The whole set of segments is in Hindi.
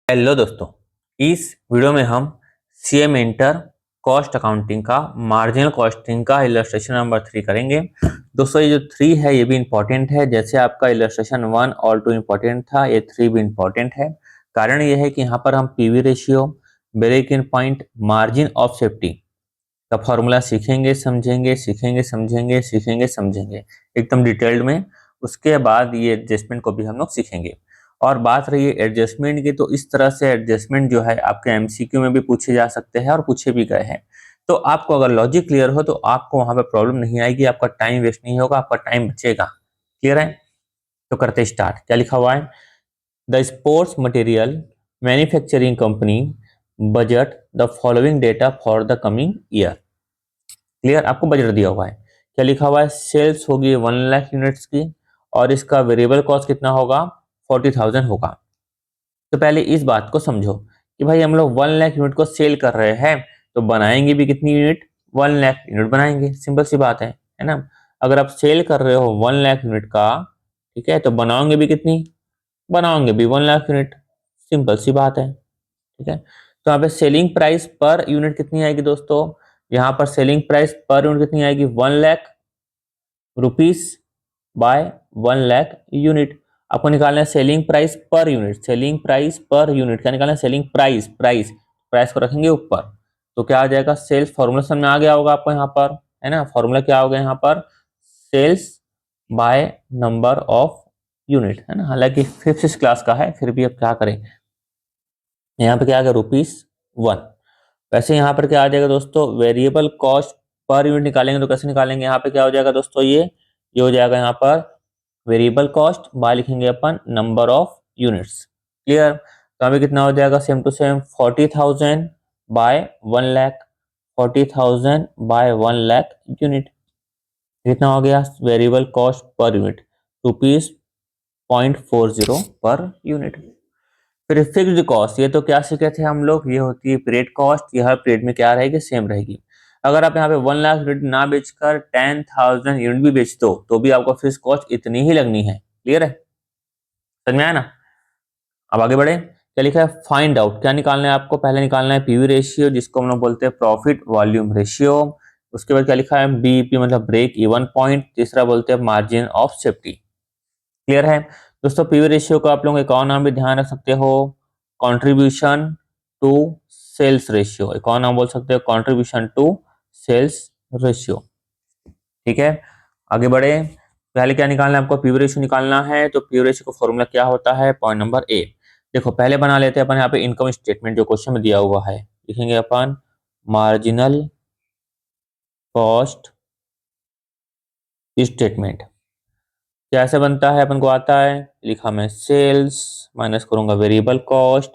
हेलो दोस्तों, इस वीडियो में हम सीएम इंटर कॉस्ट अकाउंटिंग का मार्जिनल कॉस्टिंग का इलस्ट्रेशन नंबर 3 करेंगे। दोस्तों ये जो 3 है ये भी इंपॉर्टेंट है, जैसे आपका इलस्ट्रेशन 1 और 2 इंपॉर्टेंट था, ये 3 भी इंपॉर्टेंट है। कारण ये है कि यहाँ पर हम PV ratio, break in point, margin of safety का फॉर्मूला सीखेंगे समझेंगे, सीखेंगे समझेंगे, सीखेंगे समझेंगे एकदम डिटेल्ड में। उसके बाद ये एडजस्टमेंट को भी हम लोग सीखेंगे। और बात रही है एडजस्टमेंट की, तो इस तरह से एडजस्टमेंट जो है आपके एमसीक्यू में भी पूछे जा सकते हैं और पूछे भी गए हैं। तो आपको अगर लॉजिक क्लियर हो तो आपको वहां पर प्रॉब्लम नहीं आएगी, आपका टाइम वेस्ट नहीं होगा, आपका टाइम बचेगा। क्लियर है? तो करते स्टार्ट। क्या लिखा हुआ है? The sports material manufacturing company budget the following data for the coming year. Clear? आपको बजट दिया हुआ है। क्या लिखा हुआ है? सेल्स होगी 1 लाख यूनिट्स की और इसका वेरिएबल कॉस्ट कितना होगा? 40,000 होगा। तो पहले इस बात को समझो कि भाई हम लोग 1 लाख यूनिट को सेल कर रहे हैं, तो बनाएंगे भी कितनी यूनिट? 1 लाख यूनिट बनाएंगे। सिंपल सी बात है ना? अगर आप सेल कर रहे हो 1 लाख यूनिट का, ठीक है, तो बनाओगे भी कितनी? बनाओगे भी 1 लाख यूनिट। सिंपल सी बात है। ठीक है, तो यहाँ पे सेलिंग प्राइस पर यूनिट कितनी आएगी दोस्तों? यहाँ पर सेलिंग प्राइस पर यूनिट कितनी आएगी? 1 lakh rupees by 1 lakh unit. आपको निकालना है selling price per unit. Selling price per unit क्या निकालना है? Selling price. प्राइस को रखेंगे ऊपर, तो क्या आ जाएगा? सेल्स फॉर्मूला समझ में आ गया होगा आपको यहाँ पर, है ना? फॉर्मूला क्या होगा यहाँ पर? Sales by number of unit, है ना? हालांकि 5th क्लास का है, फिर भी अब क्या करें। यहाँ पे क्या आ गया? ₹1। वैसे यहाँ पर क्या आ जाएगा दोस्तों? वेरिएबल कॉस्ट पर यूनिट निकालेंगे तो कैसे निकालेंगे? यहाँ पे क्या हो जाएगा दोस्तों? ये हो जाएगा यहाँ पर वेरिएबल कॉस्ट बाय लिखेंगे अपन नंबर ऑफ यूनिट्स। क्लियर? तो यहाँ पे कितना हो जाएगा? Same to same 40,000 by 1 lakh. 40,000 by 1 lakh unit कितना हो गया? Variable cost per unit ₹0.40 per unit. फिर फिक्स्ड कॉस्ट, ये तो क्या सीखे थे हम लोग, ये होती है पीरियड कॉस्ट। यह हर पीरियड में क्या रहेगी? सेम रहेगी। अगर आप यहाँ पे 1 लाख यूनिट ना बेचकर 10,000 यूनिट भी बेच दो तो भी आपको फिक्स्ड कॉस्ट इतनी ही लगनी है। क्लियर है? समझ में आया ना? अब आगे बढ़े। क्या लिखा है? Find out. क्या निकालना है आपको? पहले निकालना है पीवी रेशियो, जिसको हम लोग बोलते हैं प्रॉफिट वॉल्यूम रेशियो। उसके बाद क्या लिखा है? बीईपी मतलब ब्रेक इवन पॉइंट। तीसरा बोलते हैं मार्जिन ऑफ सेफ्टी। क्लियर है दोस्तों? पीवी रेशियो को आप लोग एक और नाम भी ध्यान रख सकते हो, कंट्रीब्यूशन टू सेल्स रेशियो। एक और नाम बोल सकते हो, कंट्रीब्यूशन टू सेल्स रेशियो। ठीक है, आगे बढ़े। पहले क्या निकालना है आपको? पीवी रेशियो निकालना है। तो पीवी रेशियो का फॉर्मूला क्या होता है? Point number A. देखो पहले बना लेते हैं अपन यहाँ पे इनकम स्टेटमेंट जो क्वेश्चन में दिया हुआ है। लिखेंगे अपन मार्जिनल कॉस्ट स्टेटमेंट। कैसे बनता है अपन को आता है? लिखा मैं सेल्स, माइनस करूंगा वेरिएबल कॉस्ट,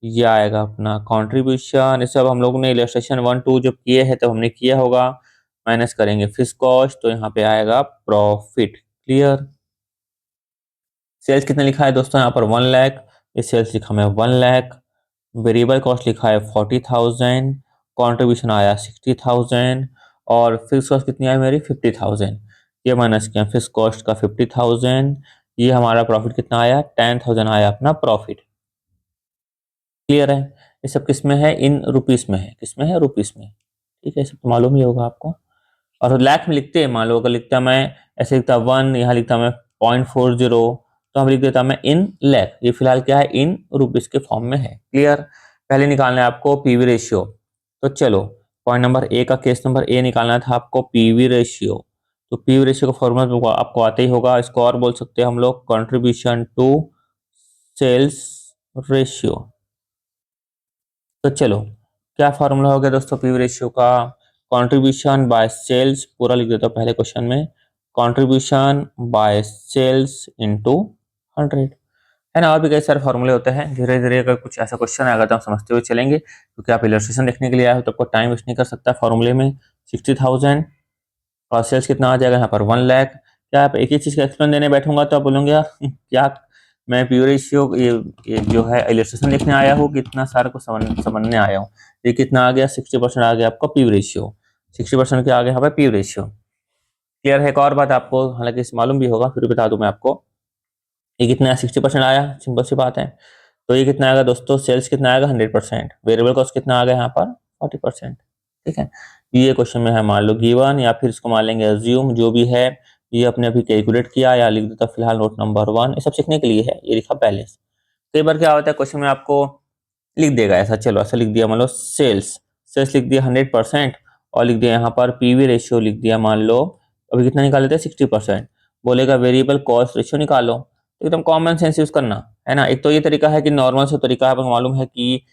ये आएगा अपना कंट्रीब्यूशन। ये सब हम लोग ने इलस्ट्रेशन 1 2 जब किए हैं तब हमने किया होगा। माइनस करेंगे फिक्स कॉस्ट, तो यहाँ पे आएगा प्रॉफिट। क्लियर? सेल्स कितने लिखा है दोस्तों? यहाँ पर 1 लाख, ये सेल्स लिखा मैं 1 लाख। वेरिएबल कॉस्ट लिखा है 40,000, कंट्रीब्यूशन आया 60,000 और फिक्स कॉस्ट कितनी आई मेरी? 50,000। ये माइनस किया फिक्स कॉस्ट का 50,000। ये हमारा प्रॉफिट कितना आया? 10,000 आया अपना प्रॉफिट। क्लियर है? ये सब किस में है? इन रुपीस में है। किस में है? रुपीस में। ठीक है, सब तो मालूम ही होगा आपको। और लाख में लिखते हैं, मान लो अगर लिखता मैं ऐसे, लिखता 1, यहाँ लिखता मैं 0.40, तो हम लिख देता मैं इन लाख। ये फिलहाल क्या है? इन रुपीस के फॉर्म में है। क्लियर? पहले निकालना है आपको पीवी रेशियो। तो चलो पॉइंट नंबर ए का, केस नंबर ए निकालना था आपको पीवी रेशियो। तो पीवी रेशियो का फॉर्मूला आपको आता ही होगा। इसको और बोल सकते हैं हम लोग कंट्रीब्यूशन टू सेल्स रेशियो। तो चलो क्या फॉर्मूला हो गया दोस्तों पीवी रेशियो का? कंट्रीब्यूशन बाय सेल्स, पूरा लिख देता हूँ पहले क्वेश्चन में, कंट्रीब्यूशन बाय सेल्स इनटू 100, है ना? और भी कई सारे फॉर्मूले होते हैं। धीरे धीरे अगर कुछ ऐसा क्वेश्चन आएगा तो हम समझते हुए चलेंगे, क्योंकि आप इलस्ट्रेशन देखने के लिए आए हो तो आपको टाइम वेस्ट नहीं कर सकता। फॉर्मूले में 60,000 और सेल्स कितना आ जाएगा यहाँ पर? 1 लाख। क्या आप एक ही चीज का एक्सप्लेन देने बैठूंगा तो आप बोलोगे यार क्या मैं पी रेशियो ये जो है इलस्ट्रेशन लिखने आया हूँ, कितना सारा को समझने आया हूँ। ये कितना आ गया? 60% आ गया आपका पी रेशियो। 60% क्या आ गया यहाँ पर? P ratio. क्लियर है? एक और बात आपको हालांकि मालूम भी होगा, फिर बता दूं मैं आपको, ये कितना 60% आया। सिंपल सी बात है, तो ये कितना आएगा दोस्तों, सेल्स कितना आएगा 100%, वेरिएबल कॉस्ट कितना आ गया यहाँ पर 40%। ठीक है, ये क्वेश्चन में है मान लो गिवन, या फिर इसको मान लेंगे अज्यूम, जो भी है ये अपने अभी कैलकुलेट किया या लिख देता फिलहाल नोट नंबर 1, ये सब सीखने के लिए है। ये लिखा बैलेंस। कई बार क्या होता है क्वेश्चन में आपको लिख देगा ऐसा, चलो ऐसा लिख दिया मान लो सेल्स, सेल्स लिख दिया 100% और लिख दिया यहाँ पर पीवी रेशियो लिख दिया मान लो अभी कितना निकाल लेते हैं 60%, बोलेगा वेरिएबल कॉस्ट रेशियो निकालो। तो एकदम कॉमन सेंस यूज करना है ना। एक तो ये तरीका है कि नॉर्मल से तरीका है, मालूम है कि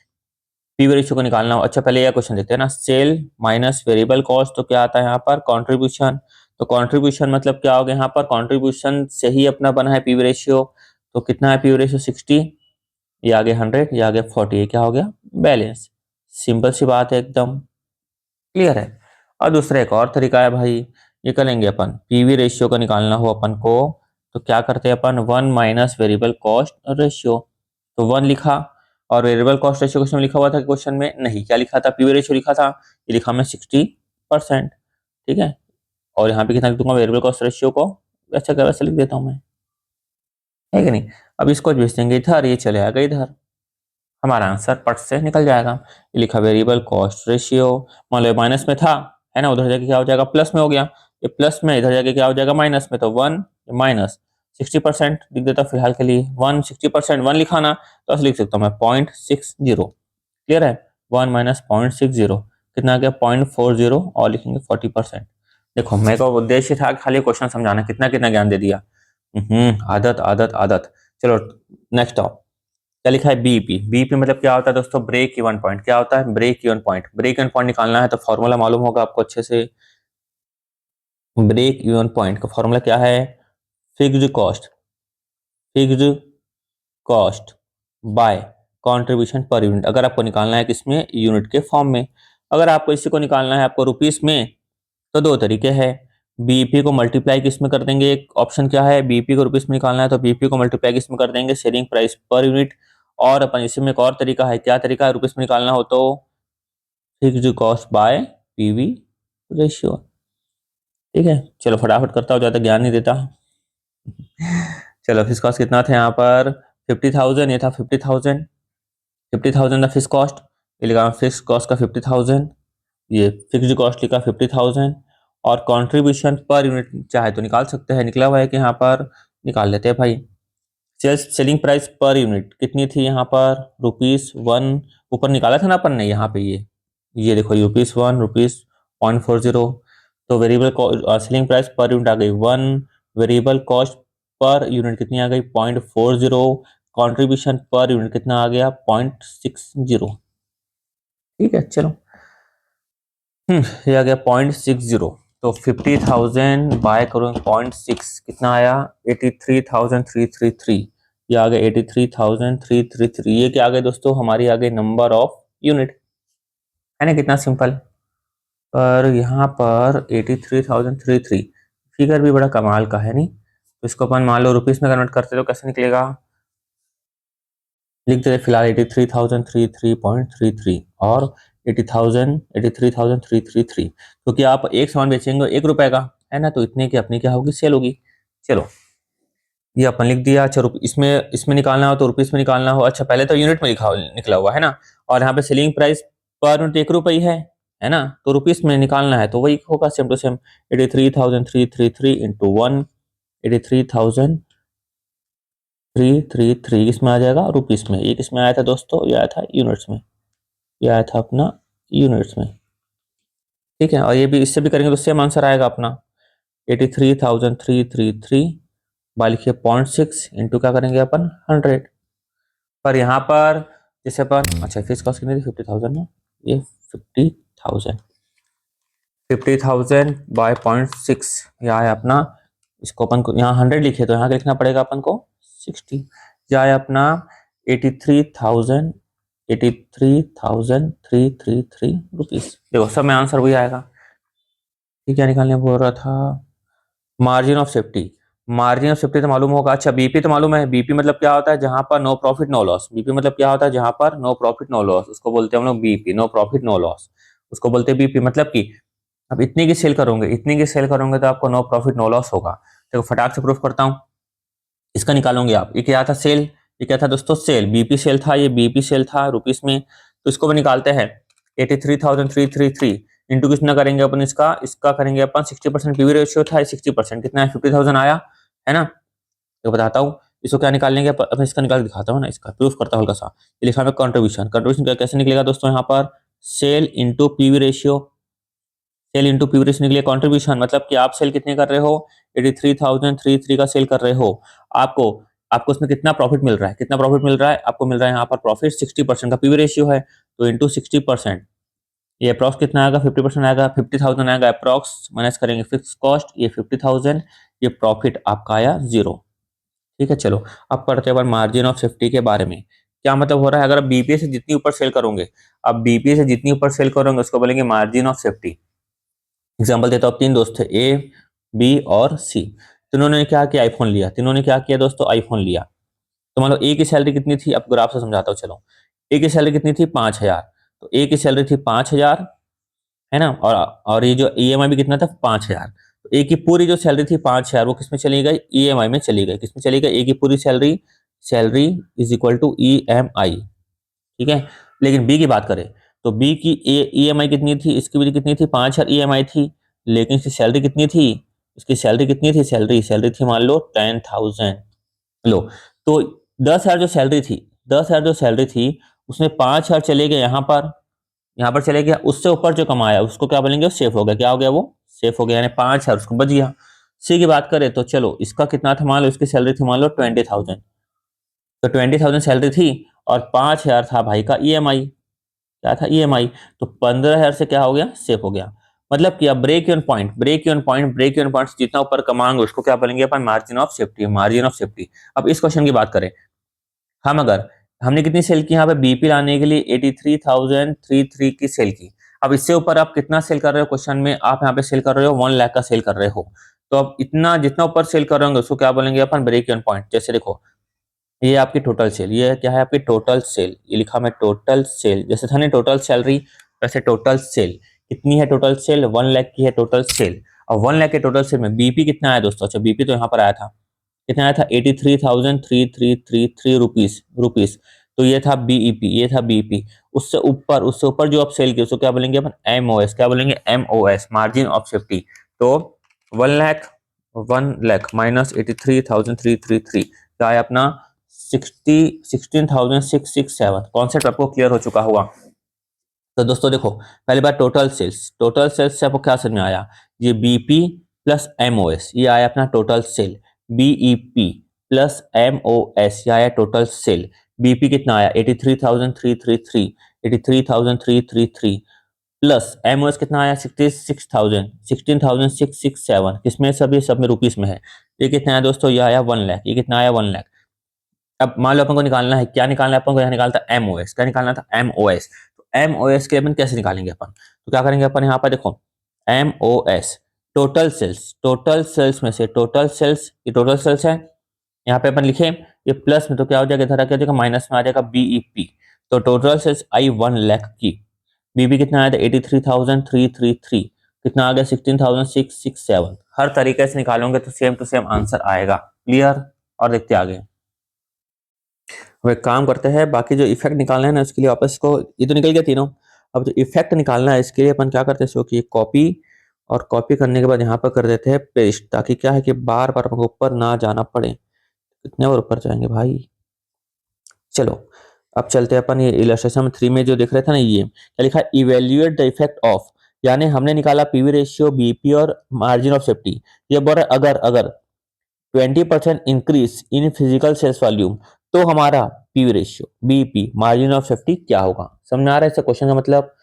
पीवी रेशियो को निकालना हो। अच्छा पहले यह क्वेश्चन देखते हैं ना, सेल माइनस वेरिएबल कॉस्ट, तो क्या आता है यहाँ पर कंट्रीब्यूशन। तो कंट्रीब्यूशन मतलब क्या होगा, यहाँ पर कंट्रीब्यूशन से ही अपना बना है पीवी रेशियो। तो कितना है पीवी रेशियो 60, ये आगे 100, ये आगे 40, ये क्या हो गया बैलेंस। सिंपल सी बात है, एकदम क्लियर है। और दूसरा एक और तरीका है भाई, ये करेंगे अपन पीवी रेशियो को निकालना हो अपन को, तो क्या करते हैं अपन 1 माइनस वेरिएबल कॉस्ट रेशियो। तो 1 लिखा, और वेरिएबल कॉस्ट रेशियो क्वेश्चन में लिखा हुआ था, क्वेश्चन में नहीं, क्या लिखा था पीवी रेशियो लिखा था, ये लिखा मैं 60%। ठीक है, और यहाँ पे कितना लिख दूंगा वेरिएबल कॉस्ट रेशियो को, वैसा का वैसा लिख देता हूँ मैं, है कि नहीं। अब इसको भेज देंगे इधर, ये चले आएगा इधर, हमारा आंसर पट से निकल जाएगा। ये लिखा वेरिएबल कॉस्ट रेशियो, मान लो माइनस में था, है ना, उधर जाके क्या हो जाएगा प्लस में हो गया, ये प्लस में इधर जाके क्या हो जाएगा माइनस में, तो 1 माइनस 60% लिख देता फिलहाल के लिए, 1 60%, 1 लिखाना तो ऐसे लिख सकता हूँ मैं 0.60, क्लियर है। 1 माइनस 0.60 कितना आ गया 0.40, और लिखेंगे 40%। देखो मेरे को उद्देश्य था खाली क्वेश्चन समझाना, कितना कितना ज्ञान दे दिया। आदत आदत आदत। चलो नेक्स्ट आओ, क्या लिखा है बीईपी। बीईपी मतलब क्या होता है दोस्तों, ब्रेक इवन पॉइंट। क्या होता है break even point. Break even point निकालना है तो फॉर्मूला मालूम होगा आपको अच्छे से। ब्रेक इवन पॉइंट का फॉर्मूला क्या है, fixed cost, fixed cost by contribution per unit. अगर आपको निकालना है किसमें, यूनिट के फॉर्म में। अगर आपको इसी को निकालना है आपको रुपीस में, तो दो तरीके हैं। बीईपी को मल्टीप्लाई किस में कर देंगे, एक ऑप्शन क्या है, बीईपी को रुपीस में निकालना है तो बीईपी को मल्टीप्लाई किस में कर देंगे, सेलिंग प्राइस पर यूनिट। और अपन इसमें एक और तरीका है, क्या तरीका है, रुपीस में निकालना हो तो fixed cost by PV ratio. ठीक है, चलो फटाफट करता हूँ, ज्यादा ज्ञान नहीं देता। चलो फिक्स कॉस्ट कितना था यहाँ पर 50,000, ये था 50,000, 50,000 था फिक्स कॉस्ट, ये लिखा फिक्स कॉस्ट का 50,000, ये फिक्स्ड कॉस्ट लिखा 50,000, और कंट्रीब्यूशन पर यूनिट चाहे तो निकाल सकते हैं, निकला हुआ है कि यहाँ पर निकाल लेते हैं भाई। Sales selling price per unit कितनी थी यहाँ पर, ₹1, ऊपर निकाला था ना अपन ने यहाँ पे, ये देखो ₹1, ₹0.40। तो variable selling price per unit आ गई 1, वेरिएबल कॉस्ट पर यूनिट कितनी आ गई 0.40, कंट्रीब्यूशन पर यूनिट कितना आ गया 0.60। ठीक है चलो, ये आ गया 0.60। तो 50,000 बाय करो 0.6 कितना आया 83,333, ये आ गया 83,333। ये क्या आ गया दोस्तों, हमारी आ गई नंबर ऑफ यूनिट, है ना, कितना सिंपल। पर यहाँ पर 83,033 फिगर भी बड़ा कमाल का है नहीं। तो इसको अपन मान लो रुपीस में कन्वर्ट करते तो कैसे निकलेगा, लिख देते फिलहाल 83,333.33 और 83,333। तो क्या आप एक सामान बेचेंगे ₹1 का, है ना, तो इतने की अपनी क्या होगी सेल होगी। चलो ये अपन लिख दिया। अच्छा इसमें इसमें निकालना हो तो रुपीस में निकालना हो, अच्छा पहले तो यूनिट में लिखा निकला हुआ है ना, और यहाँ पे सेलिंग प्राइस पर यूनिट ₹1 है ना, तो रुपीस में निकालना है तो वही होगा सेम टू सेम 83,333 इंटू 1, 83,333 किसमें आ जाएगा रुपीस में। ये किसमें आया था दोस्तों, ये आया था यूनिट्स में, ये आया था अपना यूनिट्स में। ठीक है, और ये भी इससे भी करेंगे तो सेम आंसर आएगा अपना 83,333 बाय लिखिए 0.6 इंटू क्या करेंगे अपन 100। पर यहाँ पर जैसे अपन, अच्छा फिक्स कॉस्ट कितनी थी 50,000 ना, ये 50,000, 50,000 बाय 0.6 ये आया अपना। इसको अपन को यहाँ 100 लिखे तो यहाँ क्या लिखना पड़ेगा अपन को 60, ये आया अपना 83,000, 83,333 रुपीस। देखो सब में आंसर वही आएगा। ठीक है, निकालने बोल रहा था margin of safety. Margin of safety तो मालूम होगा, अच्छा बीपी तो मालूम है। बीपी मतलब क्या होता है, जहां पर no profit no loss. BP मतलब क्या होता है, जहां पर नो प्रॉफिट नो लॉस, उसको बोलते हैं हम लोग BP, no profit no loss, उसको बोलते हैं बीपी। मतलब कि अब इतनी की सेल करोगे, इतनी की सेल करोगे तो आपको नो प्रॉफिट नो लॉस होगा। देखो फटाक से प्रूफ करता हूँ, इसका निकालोगे आप, ये क्या था सेल, ये क्या था दोस्तों, सेल, बीपी सेल था, ये बीपी सेल था रुपीस में। तो इसको भी निकालते हैं, 83,333 इंटू कितना करेंगे अपन, इसका करेंगे अपन 60% पीवी रेशियो था, 60% कितना है, 50,000 आया है ना। तो बताता हूँ इसको क्या निकाल लेंगे अपन, इसका निकाल के दिखाता हूँ ना, इसका प्रूफ करता हूँ हल्का सा। ये लिखा है कंट्रीब्यूशन, कंट्रीब्यूशन कैसे निकलेगा दोस्तों, यहाँ पर sale into PV ratio, sale into PV ratio निकले कंट्रीब्यूशन, मतलब कि आप सेल कितने कर रहे हो, 83,333 का सेल कर रहे हो। आपको आपको उसमें कितना प्रॉफिट मिल रहा है, कितना प्रॉफिट मिल रहा है, आपको मिल रहा है यहाँ पर प्रॉफिट 60% का पीवी रेशियो है, तो इंटू 60%, ये अप्रॉक्स कितना आएगा, 50% आएगा, 50,000 आएगा अप्रॉक्स, माइनस करेंगे फिक्स कॉस्ट, ये 50,000, ये प्रॉफिट आपका आया 0। ठीक है, चलो अब पढ़ते हैं मार्जिन ऑफ सेफ्टी के बारे में। क्या मतलब हो रहा है, अगर आप बीपीए से जितनी ऊपर सेल करोगे, आप बीपीए से जितनी ऊपर सेल करोगे उसको बोलेंगे मार्जिन ऑफ सेफ्टी। एग्जाम्पल देता हूँ, 3 दोस्त थे, ए बी और सी। तीनों ने क्या किया, आईफोन लिया। तीनों ने क्या किया दोस्तों, आईफोन लिया। तो मान लो ए की सैलरी कितनी थी, आपको ग्राफ से समझाता हूँ, चलो। ए की सैलरी कितनी थी, 5,000। तो ए की सैलरी थी 5,000, है ना, और ये जो ईएमआई भी कितना था, 5,000। तो ए की पूरी जो सैलरी थी 5,000, वो किसमें चली गई, ईएमआई में चली गई। किसमें चली गई, ए की पूरी salary, salary is equal to EMI. ठीक है, लेकिन बी की बात करें तो बी की ईएमआई कितनी थी, इसकी भी कितनी थी, 5,000 ईएमआई थी, लेकिन इसकी सैलरी कितनी थी, इसकी सैलरी कितनी थी, सैलरी सैलरी थी मान लो 10,000। लो, तो 10,000 जो सैलरी थी, 10,000 जो सैलरी थी, उसमें 5,000 चले गए यहाँ पर चले गया, उससे ऊपर जो कमाया उसको क्या बोलेंगे, सेफ हो गया। क्या हो गया, वो सेफ हो गया, यानी 5,000 उसको बच गया। सी की बात करें तो चलो, इसका कितना था, मान लो इसकी सैलरी थी मान लो 20,000। तो 20,000 सैलरी थी और 5,000 था भाई का ईएमआई। क्या था, ईएमआई। तो 15,000 से क्या हो गया, सेफ हो गया। मतलब कि अब break even point, break even point, break even point जितना ऊपर कमाएंगे उसको क्या बोलेंगे अपन, margin of safety, margin of safety. अब इस क्वेश्चन की बात करें, हम अगर हमने कितनी सेल की यहाँ पे, बीपी लाने के लिए 83,333 की सेल की। अब इससे ऊपर आप कितना सेल कर रहे हो, क्वेश्चन में आप यहाँ पे सेल कर रहे हो 1 लाख का सेल कर रहे हो। तो अब इतना जितना ऊपर सेल कर रहे होंगे उसको क्या बोलेंगे अपन, ब्रेक इवन पॉइंट। जैसे देखो, ये आपकी टोटल सेल, ये क्या है आपकी टोटल सेल, ये लिखा मैं टोटल सेल, जैसे था ना टोटल सैलरी, वैसे टोटल सेल कितनी है, टोटल सेल 1 लाख की है टोटल सेल। और 1 लाख के टोटल सेल में बीपी कितना आया दोस्तों, अच्छा बीपी तो यहाँ पर आया था, कितना आया था, 83,333 रुपीस। तो ये था बीईपी, ये था बीईपी। उससे ऊपर जो आप सेल की उसको क्या बोलेंगे अपन, एमओएस। क्या बोलेंगे, एमओएस, मार्जिन ऑफ सेफ्टी। तो 1 लाख माइनस 83,333 क्या है अपना, 16,667। कॉन्सेप्ट आपको क्लियर हो चुका होगा। तो दोस्तों देखो, पहली बात टोटल सेल्स, टोटल सेल्स से आपको क्या समझ में आया, ये बीपी प्लस एमओएस, ये आया अपना total sale. BEP plus MOS, ये आया टोटल सेल। बीपी कितना आया, 83,333, 83,333 प्लस एमओएस कितना आया, 66,000, 16,667। किसमें, सब में रुपीस में है। ये कितना है दोस्तों, ये आया 1 लाख। ये कितना आया, 1 लाख। अब मान लो अपन को निकालना है, क्या निकालना है अपन को, यहाँ निकालता है एमओएस। क्या निकालना था, एमओएस। तो एमओएस के अपन कैसे निकालेंगे अपन, तो क्या करेंगे अपन, यहाँ पर देखो MOS, total sales, total sales में से टोटल सेल्स, ये टोटल सेल्स है, यहाँ पे अपन लिखे ये प्लस में, तो क्या हो जाएगा, इधर क्या हो जाएगा, माइनस में आ जाएगा बीईपी। तो टोटल सेल्स आई 1 लाख की, बीबी कितना आया था, 83,333, कितना आ गया, 16,667। हर तरीके से निकालोगे तो सेम टू सेम आंसर आएगा। क्लियर, और देखते आगे। अब एक काम करते हैं, बाकी जो इफेक्ट निकालना है ना उसके लिए वापस को, ये तो निकल गया तीनों। अब जो इफेक्ट निकालना है इसके लिए अपन क्या करते हैं, सो कि कॉपी, और कॉपी करने के बाद यहाँ पर कर देते हैं पेस्ट, ताकि क्या है कि बार बार हमको ऊपर ना जाना पड़े। कितने और ऊपर जाएंगे भाई। चलो अब चलते हैं अपन, ये इलस्ट्रेशन 3 में जो देख रहे थे ना, ये क्या लिखा है, इवेल्युएट द इफेक्ट ऑफ, यानी हमने निकाला पीवी रेशियो, बीपी और मार्जिन ऑफ सेफ्टी। ये बोल रहा है अगर अगर 20% increase in physical sales volume, तो हमारा PV ratio, BP, margin of safety क्या होगा। समझ आ रहा है इससे क्वेश्चन का मतलब।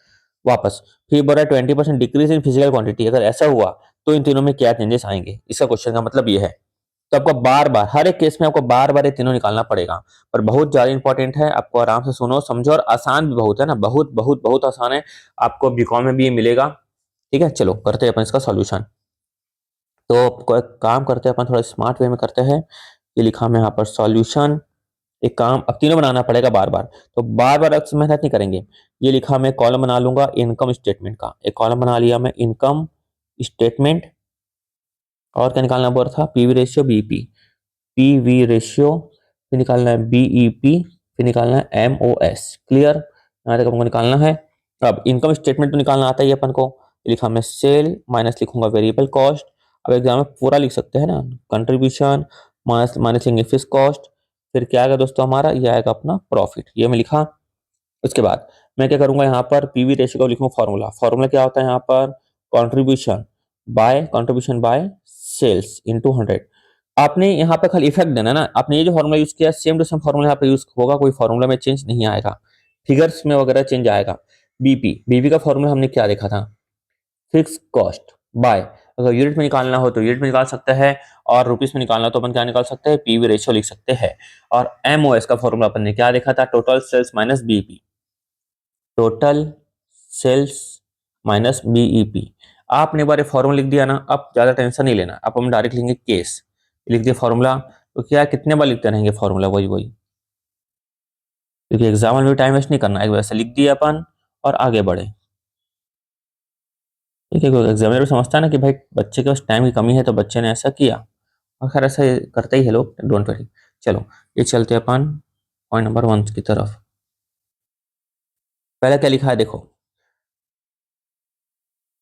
वापस फिर बोल रहा है 20% डिक्रीज इन फिजिकल क्वांटिटी, अगर ऐसा हुआ तो इन तीनों में क्या चेंजेस आएंगे। इसका क्वेश्चन का मतलब ये है। तो आपको बार बार हर एक केस में आपको बार बार ये तीनों निकालना पड़ेगा, पर बहुत ज्यादा इंपॉर्टेंट है। आपको आराम से सुनो समझो, और आसान भी बहुत है ना, बहुत बहुत बहुत आसान है। आपको बीकॉम में भी ये मिलेगा। ठीक है, चलो करते हैं अपन इसका सॉल्यूशन। तो कोई काम करते हैं अपन, थोड़ा स्मार्ट वे में करते हैं। ये लिखा मैं यहाँ पर सॉल्यूशन, एक काम अब तीनों बनाना पड़ेगा बार बार, तो बार बार अब मेहनत नहीं करेंगे। ये लिखा मैं कॉलम बना लूंगा इनकम स्टेटमेंट का, एक कॉलम बना लिया मैं इनकम स्टेटमेंट। और क्या निकालना बोल रहा था, PV ratio, BP, PV ratio, फिर निकालना है बीईपी, फिर निकालना है एमओएस। क्लियर, यहाँ तक हमको निकालना है। अब इनकम स्टेटमेंट तो निकालना आता ही अपन को। लिखा मैं सेल माइनस लिखूंगा वेरिएबल कॉस्ट। अब एग्जाम में पूरा लिख सकते हैं ना, कंट्रीब्यूशन माइनस माइनस लेंगे फिक्स कॉस्ट, फिर क्या आएगा दोस्तों हमारा, ये आएगा अपना प्रॉफिट। ये मैं लिखा। उसके बाद मैं क्या करूंगा, यहाँ पर पीवी रेशियो का लिखूंगा फॉर्मूला। फॉर्मूला क्या होता है यहाँ पर, कंट्रीब्यूशन बाय सेल्स इनटू 100। आपने यहाँ पे खाली इफेक्ट देना ना, आपने ये जो फॉर्मूला यूज किया सेम टू सेम फॉर्मूला यहाँ पे यूज होगा, कोई फॉर्मूला में चेंज नहीं आएगा, फिगर्स में वगैरह चेंज आएगा। बीपी का फॉर्मूला हमने क्या देखा था, फिक्स कॉस्ट बाय, अगर यूनिट में निकालना हो तो यूनिट में निकाल सकते हैं, और रुपीस में निकालना हो तो अपन क्या निकाल सकते हैं, पीवी रेशियो लिख सकते हैं। और एमओएस का फॉर्मूला अपन ने क्या देखा था, total sales minus BEP, total sales minus BEP. आपने एक बार फॉर्मूला लिख दिया ना, अब ज्यादा टेंशन नहीं लेना, अब हम डायरेक्ट लिखेंगे केस, लिख दिया फॉर्मूला। तो क्या कितने बार लिखते रहेंगे फॉर्मूला, वही वही, क्योंकि एग्जाम में भी टाइम वेस्ट नहीं करना, एक बार से लिख दिया अपन और आगे बढ़े। ठीक है, एग्जामिनर भी समझता है ना कि भाई बच्चे के पास टाइम की कमी है तो बच्चे ने ऐसा किया, और खैर ऐसा करते ही है लोग, डोंट वरी। चलो ये चलते अपन पॉइंट नंबर 1 की तरफ। पहले क्या लिखा है देखो,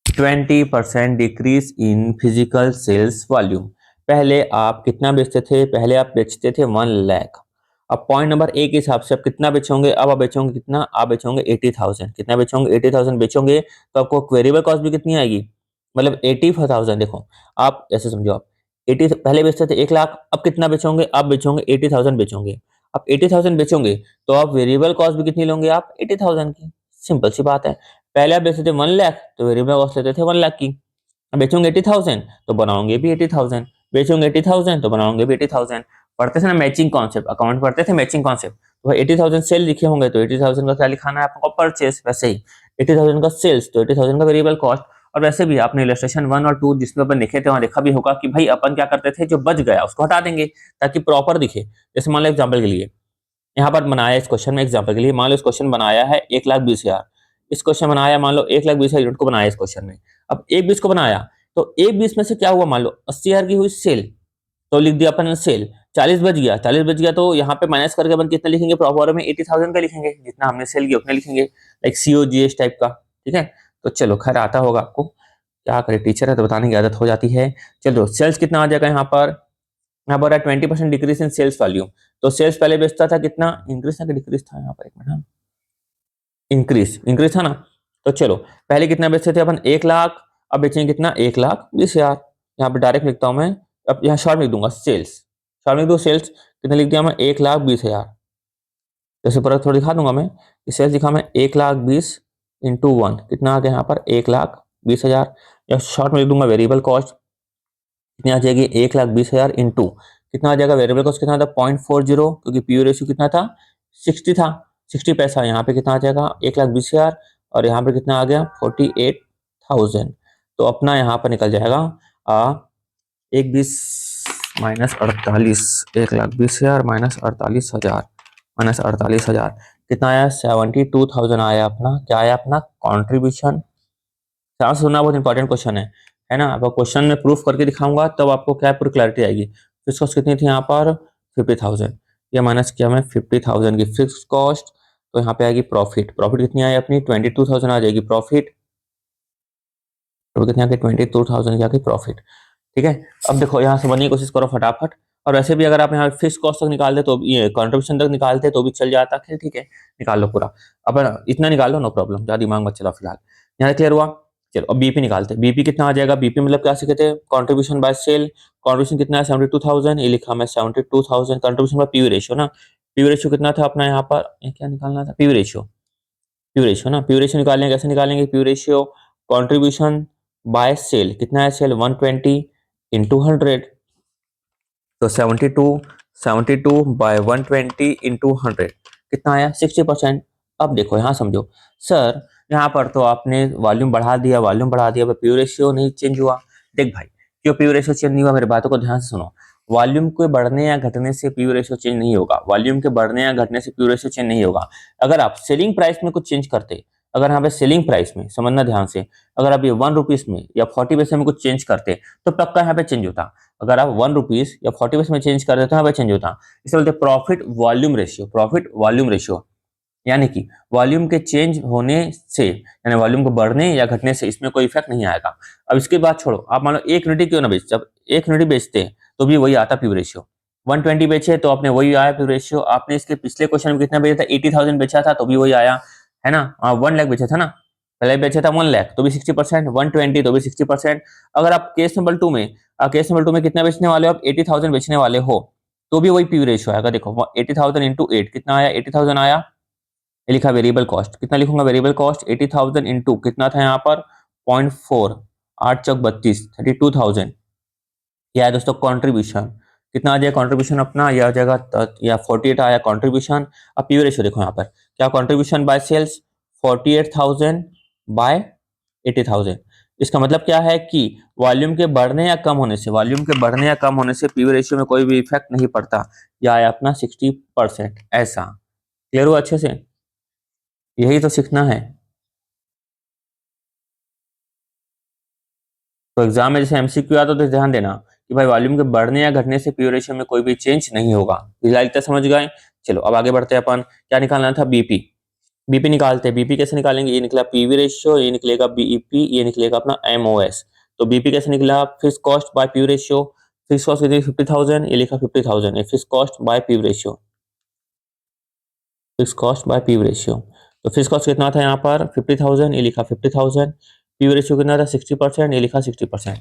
20% decrease in physical sales volume. पहले आप कितना बेचते थे, पहले आप बेचते थे 1 लाख। अब पॉइंट नंबर ए के हिसाब से आप कितना बेचोगे, अब आप बेचोगे कितना, आप बेचोगे 80,000। कितना बेचोगे, 80,000 बेचोगे, तो आपको वेरिएबल कॉस्ट भी कितनी आएगी, मतलब 80,000। देखो आप ऐसे समझो, आप 80 पहले बेचते थे 1 लाख, अब कितना बेचोगे, आप बेचोगे 80,000 बेचोगे। अब 80,000 बेचोगे तो आप वेरिएबल कॉस्ट भी कितनी लोगे आप, 80,000 की। सिंपल सी बात है। पहले आप बेचते थे 1 लाख तो वेरिएबल कॉस्ट लेते थे 1 लाख की। अब बेचोगे 80,000 तो बनाओगे भी 80,000, बेचोगे 80,000 तो बनाओगे भी 80,000। पढ़ते थे ना मैचिंग कॉन्सेप्ट, अकाउंट पढ़ते थे मैचिंग कॉन्सेप्ट। तो 80,000 सेल लिखे होंगे तो 80,000 का क्या लिखाना है आपको, परचेस। वैसे ही 80,000 का सेल्स तो 80,000 का वेरिएबल कॉस्ट। और वैसे भी आपने इलस्ट्रेशन 1 और 2 जिसमें अपन लिखे थे वहां देखा भी होगा कि भाई अपन क्या करते थे, जो बच गया उसको हटा देंगे ताकि प्रॉपर दिखे। जैसे मान लो एग्जाम्पल के लिए यहाँ पर बनाया इस क्वेश्चन में, एग्जाम्पल के लिए मान लो इस क्वेश्चन बनाया है 1,20,000। इस क्वेश्चन बनाया मान लो 1,20,000 यूनिट को बनाया इस क्वेश्चन में। अब 1,20 को बनाया तो 1,20 में से क्या हुआ, मान लो 80,000 की हुई सेल, तो लिख दिया अपन सेल। 40 बच गया, 40 बच गया तो यहाँ पे माइनस करके अपन कितना लिखेंगे, प्रॉपर में 80,000 का लिखेंगे, जितना हमने सेल किया उतना लिखेंगे, लाइक COGS टाइप का। ठीक है, तो चलो खैर आता होगा आपको, क्या करे टीचर है तो बताने की आदत हो जाती है। चलो सेल्स कितना आ जाएगा यहाँ पर, यहाँ पर 20% डिक्रीज इन सेल्स वॉल्यूम। तो सेल्स पहले बेचता था कितना, इंक्रीज था कि डिक्रीज था, यहाँ पर एक मिनट, इंक्रीज इंक्रीज था ना। तो चलो पहले कितना बेचते थे अपन, 1 लाख, अब बेचेंगे कितना, 1,20,000। यहाँ पे डायरेक्ट लिखता हूं मैं, अब यहाँ शॉर्ट लिख दूंगा सेल्स, शॉर्ट लिख दो सेल्स, कितना लिख दिया मैं, 1,20,000। जैसे पर थोड़ा दिखा दूंगा मैं कि सेल्स दिखा मैं 1,20,000 इंटू 1, कितना आ गया यहाँ पर 1,20,000। या शॉर्ट में लिख दूंगा वेरिएबल कॉस्ट, कितनी आ जाएगी 1,20,000 इंटू कितना आ जाएगा, वेरिएबल कॉस्ट कितना था 0.40, क्योंकि पीवी रेशियो कितना था 60 था, 60 पैसा। यहाँ पे कितना आ जाएगा 1,20,000, और यहाँ पे कितना आ गया 48,000। तो अपना यहाँ पर निकल जाएगा 1,20 माइनस 48, 1,20,000 माइनस 48,000 कितना आया, 72,000 आया अपना, क्या आया अपना कॉन्ट्रीब्यूशन। ध्यान से सुनना, बहुत इंपॉर्टेंट क्वेश्चन है ना। अब क्वेश्चन में प्रूफ करके दिखाऊंगा तब आपको क्या पूरी क्लैरिटी आएगी। फिक्स कॉस्ट कितनी थी यहाँ पर 50,000, ये माइनस किया मैं 50,000 की फिक्स कॉस्ट, तो यहाँ पे आएगी प्रॉफिट। प्रॉफिट कितनी आई अपनी 22,000 आ जाएगी प्रॉफिट, तो कितनी आ गई 22,000 की आ गई प्रॉफिट। ठीक है, अब देखो यहाँ से बनने की कोशिश करो फटाफट। और वैसे भी अगर आप यहाँ फिक्स कॉस्ट तक निकाल दे तो ये कंट्रीब्यूशन तक निकालते तो भी चल जाता है, ठीक है निकाल लो पूरा। अब इतना निकाल लो, नो प्रॉब्लम, ज्यादा दिमाग मत चलाओ फिलहाल। यहाँ क्लियर हुआ। चलो अब बीपी निकालते हैं। बीपी कितना आ जाएगा, बीपी मतलब क्या सीखे थे, कॉन्ट्रीब्यूशन बाय सेल। कॉन्ट्रीब्यूशन कितना है 72,000, ये लिखा मैं 72,000। कॉन्ट्रीब्यूशन बाय पीवी रेशियो ना, पीवी रेशियो कितना था अपना यहाँ पर, क्या निकालना था, पीवी रेशियो, पीवी रेशियो ना, पीवी रेशियो निकालने कैसे निकालेंगे, PV ratio contribution by sale, कितना है सेल 120 इंटू 100, तो 72 बाय 120 इंटू 100 कितना आया 60%। अब देखो यहाँ समझो सर, यहाँ पर तो आपने वॉल्यूम बढ़ा दिया, वॉल्यूम बढ़ा दिया, पीवी रेशियो नहीं चेंज हुआ। देख भाई क्यों पीवी रेशियो चेंज नहीं हुआ, मेरी बातों को ध्यान से सुनो। वॉल्यूम के बढ़ने या घटने से पीवी रेशियो चेंज नहीं होगा, वॉल्यूम के बढ़ने या घटने से पीवी रेशियो चेंज नहीं होगा। अगर आप सेलिंग प्राइस में कुछ चेंज करते अगर यहाँ पे सेलिंग प्राइस में, समझना ध्यान से, अगर आप ये 1 रुपीज में या 40 पैसे में कुछ चेंज करते तो पक्का यहाँ पे चेंज होता। अगर आप 1 रुपीज या 40 पैसे में चेंज करते तो यहाँ पे चेंज होता। इसे बोलते हैं profit volume ratio. Profit volume ratio यानी कि वॉल्यूम के चेंज होने से, यानी वॉल्यूम को बढ़ने या घटने से इसमें कोई इफेक्ट नहीं आएगा। अब इसके बाद छोड़ो, आप मान लो 1 यूनिट क्यों ना बेच, जब 1 यूनिट बेचते हैं तो भी वही आता पीवी रेशियो। 120 बेचे तो आपने वही आया पीवी रेशियो। आपने इसके पिछले क्वेश्चन में कितना बेचा था, 80,000 बेचा था तो भी वही आया, है ना। 1 लाख बेचा था ना, पहले बेचा था 1 लाख तो भी 60%, 120 तो भी 60%। अगर आप केस नंबर 2 में, कितना बेचने वाले हो आप, 80,000 बेचने वाले हो तो भी वही पीवी रेशियो आएगा। देखो 80,000 इंटू 8 कितना आया, 80,000 आया। ये लिखा वेरिएबल कॉस्ट, कितना लिखूंगा वेरिएबल कॉस्ट, 80,000 इंटू कितना था यहाँ पर 0.4, 8 चौक 32, 32,000। क्या है दोस्तों कंट्रीब्यूशन, कितना आ जाएगा कंट्रीब्यूशन अपना, यह आ जाएगा या 48 आया कंट्रीब्यूशन। अब पीवी रेशियो देखो यहाँ पर क्या कंट्रीब्यूशन बाय सेल्स, 48,000 बाय 80,000। इसका मतलब क्या है कि वॉल्यूम के बढ़ने या कम होने से, पीवी रेशियो में कोई भी इफेक्ट नहीं पड़ता। यह आया अपना 60%। ऐसा क्लियर हुआ अच्छे से, यही तो सीखना है। तो एग्जाम में जैसे एमसीक्यू आता तो ध्यान देना कि भाई वॉल्यूम के बढ़ने या घटने से पीवी रेशियो में कोई भी चेंज नहीं होगा। फिलहाल इतना समझ गए। चलो अब आगे बढ़ते हैं अपन, क्या निकालना था, बीपी। बीपी निकालते हैं। बीपी कैसे निकालेंगे, ये निकला पीवी रेशियो, ये निकलेगा बीईपी, ये निकलेगा अपना एमओएस। तो बीपी कैसे निकला, fix cost by PV ratio. Fix cost कितनी, 50,000, ये लिखा 50,000, ये fix cost by PV ratio, fix cost by PV ratio. तो फिक्स कॉस्ट कितना था यहाँ पर 50,000, ये लिखा 50,000। पीवी रेशियो कितना था 60%, ये लिखा 60%।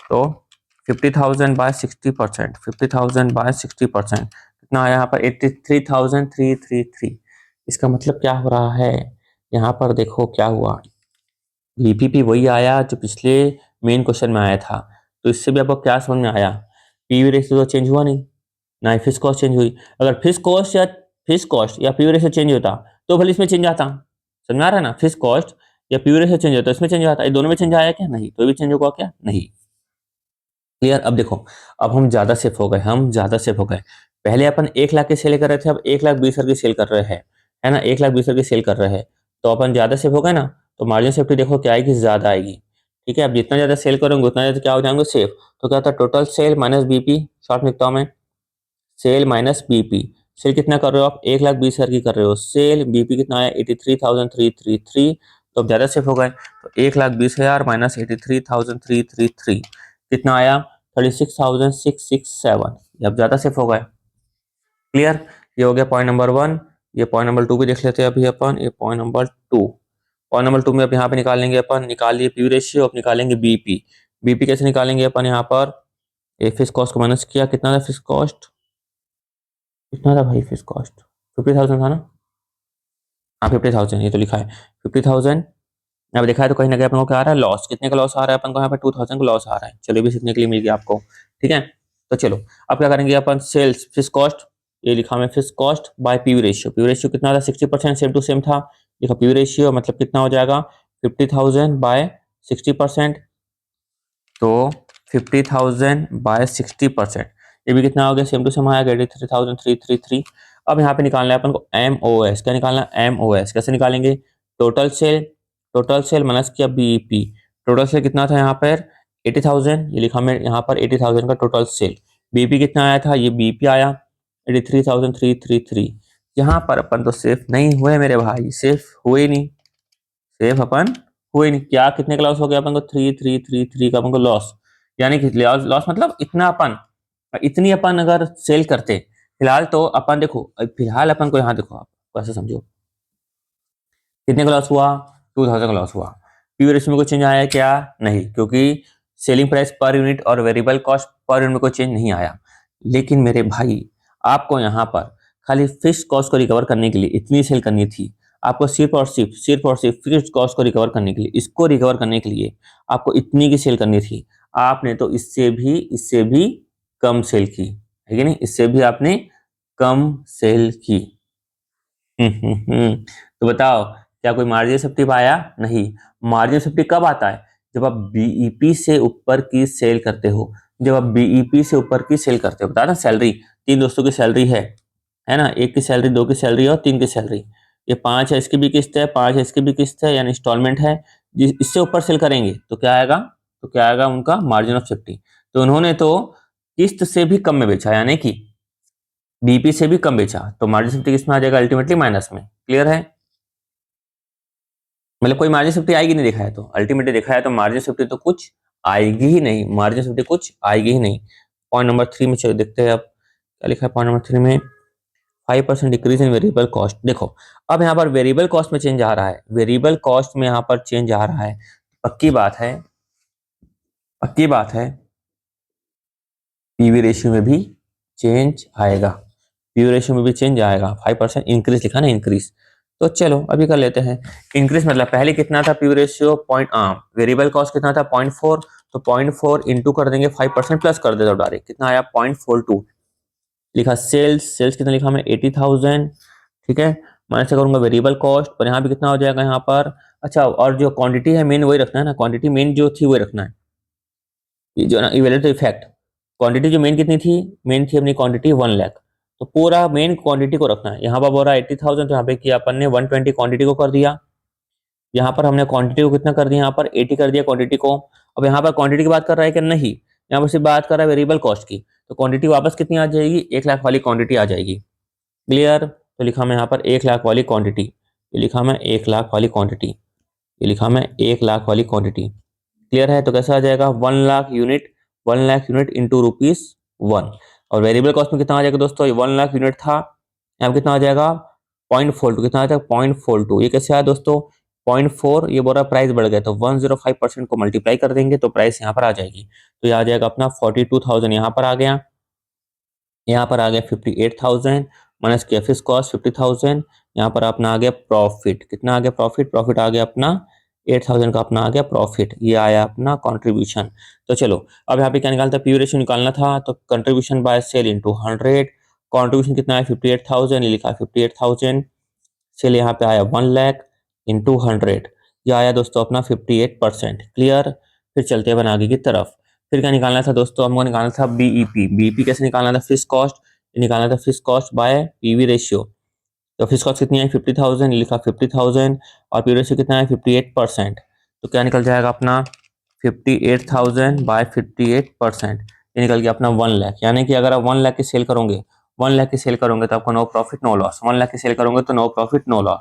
तो 50,000 बाय 60%, 50,000 बाय 60% कितना आया यहाँ पर 83,333। इसका मतलब क्या हो रहा है, यहाँ पर देखो क्या हुआ, बीपीपी वही आया जो पिछले मेन क्वेश्चन में आया था। तो इससे भी आपको क्या समझ में आया, पीवी रेशियो तो चेंज हुआ नहीं, ना ही फिक्स कॉस्ट चेंज हुई। अगर फिक्स कॉस्ट या पीवी रेशियो चेंज होता तो भले इसमें चेंज आता। समझ में आ रहा है ना, फिक्स कॉस्ट या पीवी रेशियो चेंज होता इसमें चेंज आता, ये दोनों में चेंज आया क्या, नहीं, तो भी चेंज होगा क्या, नहीं। क्लियर। अब देखो, अब हम ज्यादा सेफ हो गए, पहले अपन 1 लाख की सेल कर रहे थे, अब 1,20,000 की सेल कर रहे हैं, है ना, 1,20,000 की सेल कर रहे हैं। तो अपन ज्यादा सेफ हो गए ना, तो मार्जिन सेफ्टी देखो क्या आएगी, ज्यादा आएगी। ठीक है, अब जितना ज्यादा सेल करोगे उतना ज्यादा क्या हो जाएंगे, सेफ। तो क्या होता है, total sale minus BP, short में लिखता हूं मैं, सेल माइनस बीपी। सेल कितना कर रहे हो आप, 1,20,000 की कर रहे हो सेल, बीपी कितना आया 83,333। तो अब ज्यादा सेफ हो गए। तो 1,20,000 माइनस 83,333 कितना आया 36,667। अब ज्यादा सेफ हो गए। क्लियर, ये हो गया पॉइंट नंबर 1। ये पॉइंट नंबर 2 भी देख लेते हैं अभी अपन, ये पॉइंट नंबर 2। पॉइंट नंबर 2 में अब यहाँ पे निकालेंगे अपन, निकालिए पी रेशियो, अब निकालेंगे बीपी। बीपी कैसे निकालेंगे अपन, यहाँ पर फिक्स कॉस्ट को माइनस किया, कितना था फिक्स कॉस्ट, कितना था भाई फिक्स कॉस्ट, 50,000 था ना, हाँ 50,000, ये तो लिखा है 50,000। अब देखा है तो कहीं ना कहीं अपन को क्या आ रहा है, लॉस। कितने का लॉस आ रहा है अपन को, यहाँ पे 2,000 का लॉस आ रहा है। चलो ये भी सीखने के लिए मिल गया आपको। ठीक है, तो चलो अब क्या करेंगे अपन, सेल्स फिक्स कॉस्ट, ये लिखा मैं fix cost by PV ratio. PV ratio कितना था 60%, सेम टू सेम था, लिखा पीवी रेशियो मतलब कितना हो जाएगा 50,000 बाय 60%। तो 50,000 बाय 60%, ये भी कितना हो गया, सेम टू सेम आया 83,333। अब यहाँ पे निकालना है अपन को एमओएस। क्या निकालना है, एमओएस कैसे निकालेंगे, टोटल सेल, माइनस किया बीईपी। टोटल सेल कितना था यहाँ पर 80,000, ये लिखा मैं यहाँ पर 80,000 का टोटल सेल। बीपी कितना आया था, ये बीपी आया 83,333। यहाँ पर अपन तो सेफ नहीं हुए मेरे भाई, सेफ हुए नहीं, सेफ अपन हुए नहीं। क्या कितने का लॉस हो गया अपन को, 3,333 का अपन को लॉस। यानी कि लॉस मतलब इतना अपन, इतनी अपन अगर सेल करते फिलहाल, तो अपन देखो फिलहाल अपन को यहाँ देखो, आप ऐसे समझो कितने का लॉस हुआ, 2,000 का लॉस हुआ। पीवी रेशियो में कोई चेंज आया क्या, नहीं, क्योंकि सेलिंग प्राइस पर यूनिट और वेरिएबल कॉस्ट पर यूनिट में कोई चेंज नहीं आया। लेकिन मेरे भाई आपको यहाँ पर खाली फिक्स कॉस्ट को रिकवर करने के लिए इतनी सेल करनी थी। आपको सिर्फ और सिर्फ फिक्स कॉस्ट को रिकवर करने के लिए, इसको रिकवर करने के लिए आपको इतनी की सेल करनी थी। आपने तो इससे भी कम सेल की है कि नहीं, इससे भी आपने कम सेल की। तो बताओ क्या कोई मार्जिन सेफ्टी पाया, नहीं। मार्जिन सेफ्टी कब आता है, जब आप बीईपी से ऊपर की सेल करते हो, जब आप बीईपी से ऊपर की सेल करते हो। बता ना, सैलरी 3 दोस्तों की सैलरी है ना, 1 की सैलरी, 2 की सैलरी और 3 की सैलरी। ये 5 है, इसकी भी किस्त है, 5 है, इसकी भी किस्त है, यानी इंस्टॉलमेंट है। जिस इससे ऊपर सेल करेंगे तो क्या आएगा, उनका मार्जिन ऑफ सेफ्टी। तो उन्होंने तो किस्त से भी कम में बेचा, यानी कि बीपी से भी कम बेचा, तो मार्जिन सेफ्टी किस में आ जाएगा, अल्टीमेटली माइनस में। क्लियर है, मतलब कोई मार्जिन सेफ्टी आएगी नहीं, देखा है तो अल्टीमेटली देखा है तो मार्जिन सेफ्टी तो कुछ आएगी ही नहीं, मार्जिन सेफ्टी कुछ आएगी ही नहीं। पॉइंट नंबर 3 में चलो देखते हैं अब क्या लिखा है। पॉइंट नंबर 3 में 5% डिक्रीज इन वेरिएबल कॉस्ट। देखो अब यहाँ पर वेरिएबल कॉस्ट में चेंज आ रहा है, वेरिएबल कॉस्ट में यहाँ पर चेंज आ रहा है, पक्की बात है, पक्की बात है पीवी रेशियो में भी चेंज आएगा, पीवी रेशियो में भी चेंज आएगा। 5% इंक्रीज लिखा ना, इंक्रीज। तो चलो अभी कर लेते हैं इंक्रीज। मतलब पहले कितना था पीवी रेशियो, वेरिएबल कॉस्ट कितना था 0.4, तो 0.4 इंटू कर देंगे 5% प्लस कर देता डायरेक्ट, कितना आया 0.42 लिखा। सेल्स, सेल्स कितना लिखा मैं 80,000, ठीक है। माइनस से करूंगा वेरिएबल कॉस्ट, पर यहाँ भी कितना हो जाएगा यहाँ पर। अच्छा, और जो क्वांटिटी है मेन वही रखना है ना, क्वांटिटी मेन जो थी वही रखना है, ये जो ना इवेलेटिव इफेक्ट। क्वांटिटी जो मेन कितनी थी, मेन थी अपनी क्वांटिटी 1 लाख, तो पूरा मेन क्वांटिटी को रखना है। यहाँ पर बोल रहा है 80,000, तो यहाँ पे किया अपन ने 120 क्वांटिटी को कर दिया, यहाँ पर हमने क्वांटिटी को कितना कर दिया, यहाँ पर 80 कर दिया क्वांटिटी को। अब यहाँ पर क्वांटिटी की बात कर रहा है कि नहीं, यहाँ पर सिर्फ बात कर रहा है वेरिएबल कॉस्ट की, तो क्वांटिटी वापस कितनी आ जाएगी, 1 लाख वाली क्वांटिटी आ जाएगी। क्लियर, तो लिखा मैं यहाँ पर 1 लाख वाली क्वांटिटी, ये लिखा मैं 1 लाख वाली क्वांटिटी, ये लिखा मैं 1 लाख वाली क्वांटिटी। क्लियर है, तो कैसा आ जाएगा 1 lakh unit, 1 lakh unit into ₹1। और वेरिएबल कॉस्ट में कितना आ जाएगा दोस्तों, ये 1 लाख यूनिट था, यहाँ कितना आ जाएगा 0.42, कितना आ जाएगा 0.42। ये कैसे आया दोस्तों 0.4, ये बोल रहा प्राइस बढ़ गया, तो 105% को मल्टीप्लाई कर देंगे तो प्राइस यहाँ पर आ जाएगी। तो ये आ जाएगा अपना 42,000, यहाँ पर आ गया, यहाँ पर आ गया 58,000 माइनस किया फिक्स कॉस्ट 50,000, यहाँ पर अपना आ गया प्रॉफिट, कितना आ गया प्रॉफिट, प्रॉफिट आ गया अपना 8,000 का अपना आ गया प्रॉफिट, ये आया अपना कंट्रीब्यूशन। तो चलो अब यहाँ पे क्या निकालता है, पीवी रेशियो निकालना था, तो contribution by sale into 100, contribution कितना है 58,000, ये लिखा 58,000, सेल यहाँ पे आया 1 लाख इंटू 100, ये आया दोस्तों अपना 58%। क्लियर, फिर चलते हैं आगे की तरफ। फिर क्या निकालना था दोस्तों, हमको निकालना था बीईपी। बीईपी कैसे निकालना था, फिक्स कॉस्ट, निकालना था fix cost by PV ratio. तो फिक्स कॉस्ट कितनी है 50,000, लिखा 50,000, और पीवी रेशियो कितना है 58%, तो क्या निकल जाएगा अपना 58,000 बाय 58%, ये निकल गया अपना 1 लाख। यानी कि अगर आप 1 लाख की सेल करोगे, 1 लाख की सेल करोगे तो आपको no profit no loss, 1 lakh की सेल करोगे तो नो प्रॉफिट नो लॉस।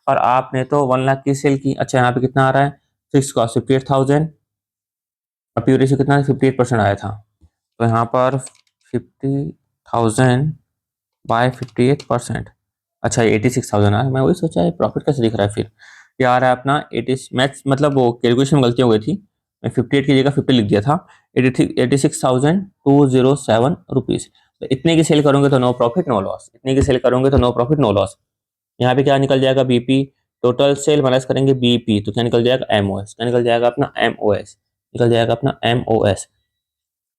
और आपने तो 1 लाख की सेल की। अच्छा, यहाँ पे कितना आ रहा है, फिक्स कॉस्ट 58,000, और पीवी रेशियो कितना 58% आया था, तो यहाँ पर 50,000 बाय 58%। अच्छा, ये 86,000 आ रहा है, मैं वही सोचा है प्रॉफिट कैसे दिख रहा है। फिर ये आ रहा है अपना 80, मैथ्स मतलब वो कैलकुलेशन में गलती हो गई थी, मैं 58 की जगह 50 लिख दिया था। 86,207 रुपीज़। तो इतने की सेल करोगे तो नो प्रॉफिट नो लॉस, इतने की सेल करोगे तो नो प्रॉफिट नो लॉस। यहाँ पे क्या निकल जाएगा बीपी, टोटल सेल माइनस करेंगे बीपी, तो क्या निकल जाएगा एमओएस, क्या निकल जाएगा अपना एमओएस, निकल जाएगा अपना एमओएस।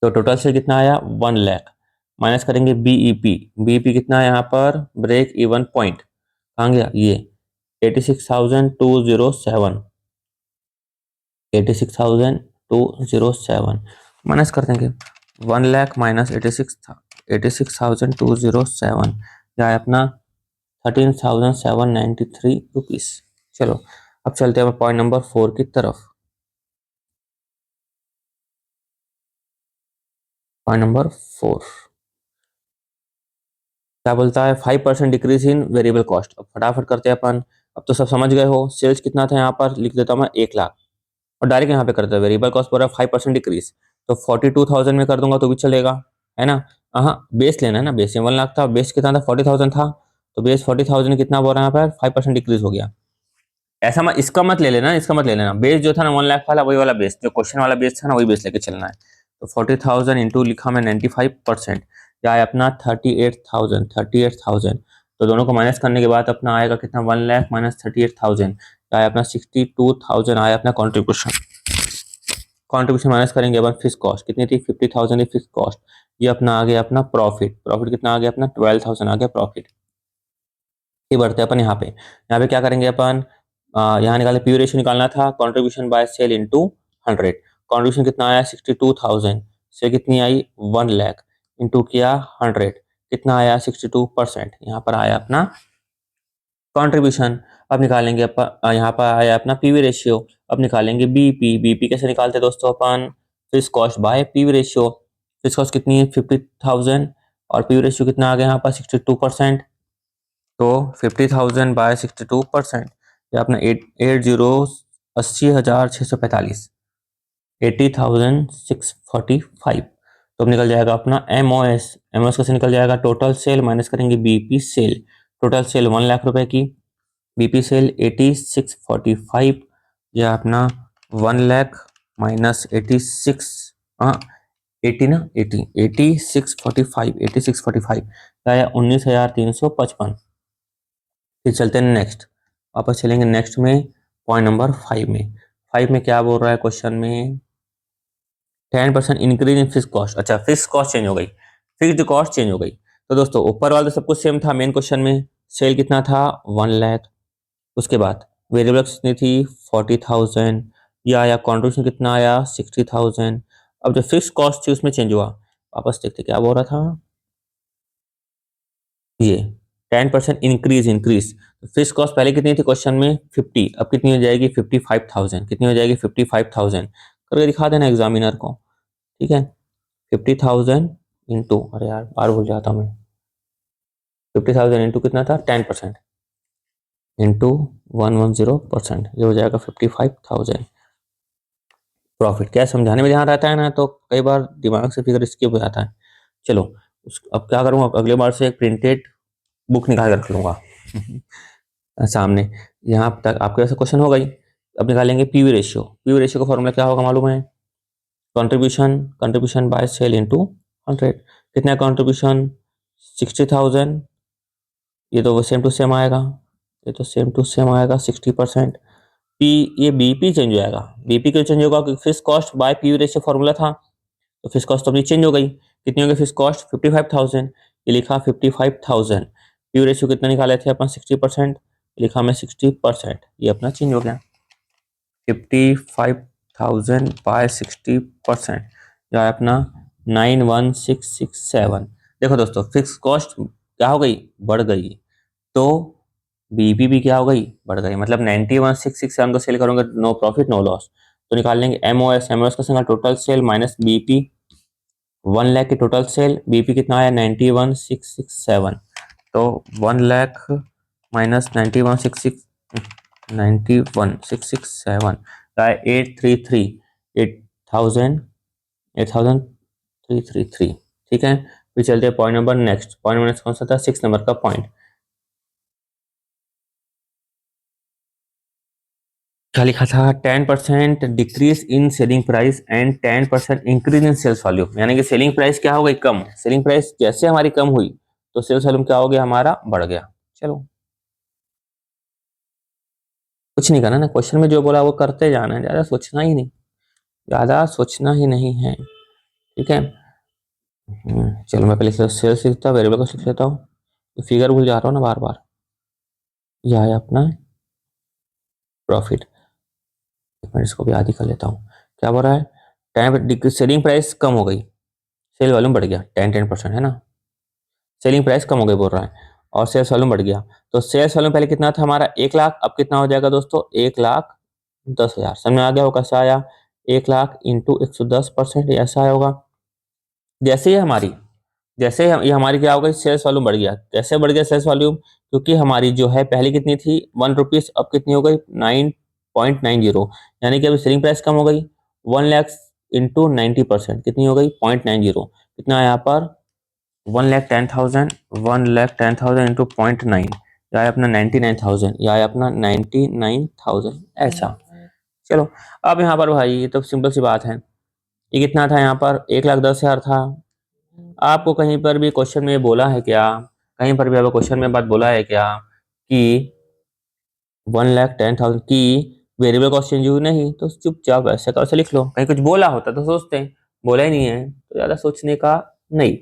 तो टोटल सेल कितना आया 1 लाख, माइनस करेंगे बीईपी, बीईपी कितना है यहाँ पर ब्रेक इवन पॉइंट, कहाँ गया ये 86,207, 86,207 माइनस कर देंगे 1 लाख माइनस 86,207, क्या है अपना 13,793 रुपीज। चलो अब चलते हैं पॉइंट नंबर 4 की तरफ। पॉइंट नंबर 4 क्या बोलता है, 5% डिक्रीज इन वेरिएबल कॉस्ट। अब फटाफट करते हैं अपन। अब तो सब समझ गए हो, सेल्स कितना था यहाँ पर लिख देता हूँ मैं 1 लाख, और डायरेक्ट यहाँ पे करते हैं वेरिएबल कॉस्ट पर 5% डिक्रीज, तो 42,000 में कर दूंगा तो भी चलेगा, है ना। हाँ, बेस लेना है ना, बेस 1 लाख था, बेस कितना था 40,000 था, तो बेस 40,000 कितना बोल रहा है यहाँ पर 5% डिक्रीज हो गया। ऐसा मत, इसका मत ले लेना, इसका मत ले लेना, बेस जो था ना 1 लाख वाला वही वाला बेस, जो क्वेश्चन वाला बेस था ना वही बेस लेके चलना है। तो 40,000 इंटू लिखा मैं 95%, या है अपना 38,000, 38,000। तो दोनों को माइनस करने के बाद अपना आएगा कितना 1 लाख माइनस 38,000, या है अपना 62,000 आया अपना कॉन्ट्रीब्यूशन। कॉन्ट्रीब्यूशन माइनस करेंगे अपन फिक्स कॉस्ट कितनी थी 50,000 फिक्स कॉस्ट, ये अपना आ गया अपना प्रॉफिट, प्रॉफिट कितना आ गया अपना 12,000 आ गया प्रॉफिट। ये बढ़ते हैं अपन यहाँ पे क्या करेंगे अपन, यहाँ निकाले पी रेशियो निकालना था, contribution by sale into 100, contribution कितना आया 62,000, से कितनी आई 1 लाख, इंटू किया 100, कितना आया 62%, यहाँ पर आया अपना कंट्रीब्यूशन अब निकालेंगे यहाँ पर आया अपना पीवी रेशियो। अब निकालेंगे बीपी। बीपी कैसे निकालते हैं दोस्तों अपन, fix cost by PV ratio. Fix cost कितनी है 50,000 और पीवी रेशियो कितना आ गया यहाँ पर 62%। तो 50,000 बाय 62% या अपना 80,645 80,645। तो अब निकल जाएगा अपना एमओएस। एमओएस कैसे निकल जाएगा, टोटल सेल माइनस करेंगे बीपी सेल। टोटल सेल 1,00,000 रुपए की, बीपी सेल 86,445 या अपना 1,00,000 माइनस 86, हाँ 80 ना 86,455 या 19,355। फिर चलते हैं नेक्स्ट, वापस चलेंगे नेक्स्ट में पॉइंट नंबर 5 में। 5 में क्या बोल रहा है क्वेश्चन में, 10% इंक्रीज इन फिक्स कॉस्ट। अच्छा फिक्स कॉस्ट चेंज हो गई, फिक्स्ड कॉस्ट चेंज हो गई। तो दोस्तों ऊपर वाला तो सब कुछ सेम था, मेन क्वेश्चन में सेल कितना था 1,00,000, उसके बाद वेरिएबल कितनी थी 40,000 या आया कॉन्ट्रीब्यूशन कितना आया 60,000। अब जो फिक्स कॉस्ट थी उसमें चेंज हुआ, वापस देखते क्या बोल रहा था ये 10% इंक्रीज इंक्रीज। फिक्स कॉस्ट पहले कितनी थी क्वेश्चन में 50, अब कितनी हो जाएगी 55,000। कितनी हो जाएगी 55,000, करके दिखा देना एग्जामिनर को, ठीक है। 50,000 इंटू, अरे यार बार भूल जाता मैं, 50,000 इंटू कितना था 10% इंटू 110%, ये हो जाएगा 55,000 प्रॉफिट। क्या समझाने में ध्यान रहता है ना, तो कई बार दिमाग से फिगर स्किप हो जाता है। चलो अब क्या करूँगा, अगले बार से एक प्रिंटेड बुक निकाल कर रख लूंगा सामने। यहाँ तक आपके वैसे क्वेश्चन हो गई। अब निकालेंगे पीवी रेशियो। पीवी रेशियो का फॉर्मूला क्या होगा मालूम है, contribution, contribution by sale into 100। कितना कंट्रीब्यूशन 60,000, ये तो सेम टू सेम आएगा, ये तो सेम टू सेम आएगा 60%। पी, ये बीपी चेंज हो जाएगा। बीपी क्यों चेंज होगा, क्योंकि fix cost by PV ratio formula था, तो फिक्स कॉस्ट तो अपनी चेंज हो गई। कितनी हो गई फिक्स कॉस्ट 55,000, ये लिखा 55,000। पीवी रेशियो कितना निकाले थे अपन 60%, लिखा मैं 60%, ये अपना चेंज हो गया 55,000 बाय 60%, जो है अपना 91,667। देखो दोस्तों फिक्स कॉस्ट क्या हो गई, बढ़ गई, तो बीपी भी क्या हो गई, बढ़ गई। मतलब 91,667 को सेल करोगे नो प्रॉफिट नो लॉस। तो निकाल लेंगे एमओएस। एमओएस का single total sale minus BP, 1,00,000 की टोटल सेल, बीपी कितना आया 91,667। तो 1,00,000 माइनस 91,667 का 833, 8,000, 8,333, ठीक है। फिर चलते हैं point number next. Point number next कौन सा था, 6 नंबर का पॉइंट। क्या लिखा था, 10% decrease in selling price and 10% increase in sales volume. यानी कि सेलिंग प्राइस क्या हो गई कम, सेलिंग प्राइस जैसे हमारी कम हुई तो सेल्स वॉल्यूम क्या हो गया हमारा, बढ़ गया। चलो कुछ नहीं करना ना, क्वेश्चन में जो बोला वो करते जाना है, ज्यादा सोचना ही नहीं, ज्यादा सोचना ही नहीं है, ठीक है। चलो मैं पहले सेल्स लिखता हूँ, वेरिएबल को लिख लेता हूँ, तो फिगर भूल जा रहा हूँ ना बार बार। यह है अपना प्रॉफिट, मैं इसको भी आधी कर लेता हूँ। क्या बोल रहा है, टाइम सेलिंग प्राइस कम हो गई, सेल वॉल्यूम बढ़ गया, 10% है ना, सेलिंग प्राइस कम हो गई बोल रहा है, और सेल्स वॉल्यूम बढ़ गया। तो सेल्स वॉल्यूम पहले कितना था हमारा 1,00,000, अब कितना हो जाएगा दोस्तों 1,10,000। समझ आ गया हो कैसे आया, 1,00,000 इंटू 110%, ऐसा आया होगा। जैसे ही हमारी, जैसे ये हमारी क्या हो गई, सेल्स वॉल्यूम बढ़ गया। कैसे बढ़ गया सेल्स वॉल्यूम, क्योंकि हमारी जो है पहले कितनी थी 1 रुपीज, अब कितनी हो गई 9.90, यानी कि अभी सेलिंग प्राइस कम हो गई। 1,00,000 इंटू 90% कितनी हो गई 0.90, कितना है यहाँ पर 1,10,000, 1,10,000 इंटू 0.9, या अपना 99,000, या अपना 99,000 ऐसा। चलो अब यहाँ पर भाई ये तो सिंपल सी बात है, ये कितना था यहाँ पर 1,10,000 था। आपको कहीं पर भी क्वेश्चन में बोला है क्या, कहीं पर भी आपको क्वेश्चन में बात बोला है क्या कि 1,10,000 की वेरिएबल कॉस्ट चेंज हुई, नहीं तो चुपचाप ऐसे का वैसे लिख लो। कहीं कुछ बोला होता तो सोचते हैं, बोला ही नहीं है तो ज्यादा सोचने का नहीं,